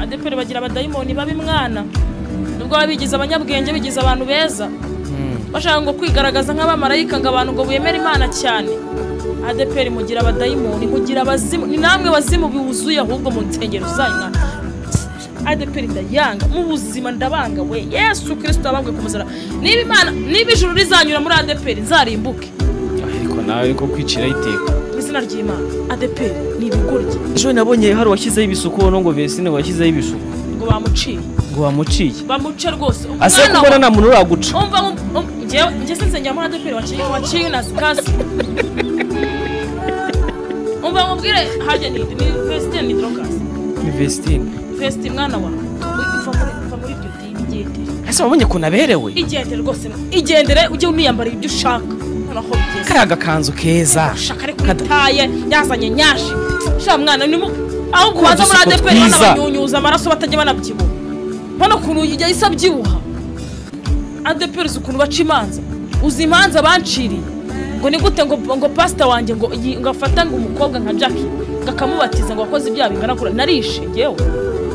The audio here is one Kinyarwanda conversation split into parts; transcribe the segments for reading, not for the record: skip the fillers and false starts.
ADPR bagira abadayimoni babi mwana nubwo babigize abanyabwenge bigize abantu beza bashaka ngo kwigaragaza nk'abamarayika ngo abantu ngo buyemere Imana cyane ADPR mugira abadayimoni mugira abazimu ni namwe bazimu biwuzuye ahubwo mu nsengero zanyu ADPR ndayanga mu buzima ndabanga we Yesu Kristo abangwe kumuzara niba Imana niba ijuru rizanyura muri ADPR nzarimbuke ariko nawe ko kwicira iteka izina ry'Imana ADPR ni ibigoryi ejo nabonye hari washyizeho ibisuko no ngo Vestine washyizeho ibisuko ngo bamuciye bamuce rwose ase kubona nta muntu uraguca umva nje sensengera muri ADPR waciye na skasi umva mubwire harya ni Vestine ni Drogas ni Vestine mwana wa uva muri iryo dini igendere ese wabonye ko naberewe igendere rwose igendere ujye uniyambara ibyo ushaka noneho bigeze karaga kanzu keza shaka ariko kataye yazanye nyashi sha mwana ni aho kubanza muri ADPR n'abanyunyuza amaraso batajya banabyibuha hano kuntu yijya isabyibuha ADPR ukuntu baca imanza uzi imanza banciriye ngo ni gute ngo pastor wanje ngo ngafata ngo umukobwa nka Jackie ngakamubatiza ngo akoze ibyaha bingana kure narishe ngewe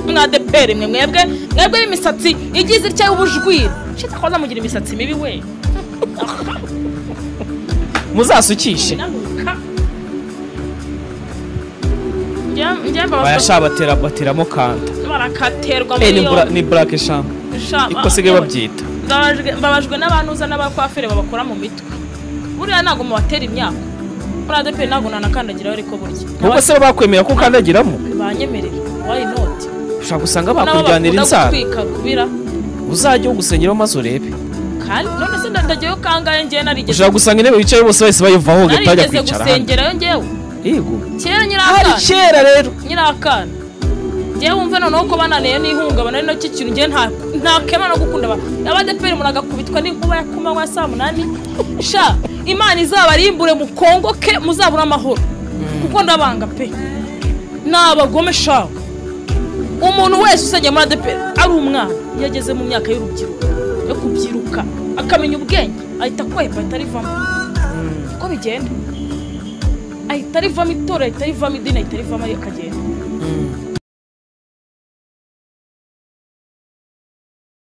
mwa ADPR mwebwe imisatsi igize itya ubujwira shita kwaza mugira imisatsi mibi we muzasukishe bayashabatera bateramo kanta barakaterwa ni black sham iko sigaye babyita babajwe n'abantu uza n'abakwafere babakora mu mitwe buriya nago mu batera imyaka muri ADPR nago nanakandagira ariko burya nuko se bakwemera ko kandagiramo banyemerera why not ushaka gusanga bakuryanira inzara kubira uzajye ugusengera maso urebe kandi none se ndagiye kangaye ngiye narigeze ushaka gusanga intebe bicaye bose bahise bayivaho gatajya kwicara gusengerayo ngewe yego kera nyirakana kera rero nyirakana ngewe wumve noneho ko bananiye n'ihungabana ari nacyo kintu ngiye nta kema no gukunda ADPR muragakubitwa n'inkuba ya kumanywa ya saa 8 sha Imana izabarimbure mu Kongo ke muzabura amahoro kuko ndabanga pe nabagome sha umuntu wese usenge muri ADPR ari umwana yageze mu myaka y'urubyiruko yo kubyiruka akamenya ubwenge ahita kwepa itarivamo ko bigenda ahita rivamo itora ahita rivamo idini ahita rivamo akagenda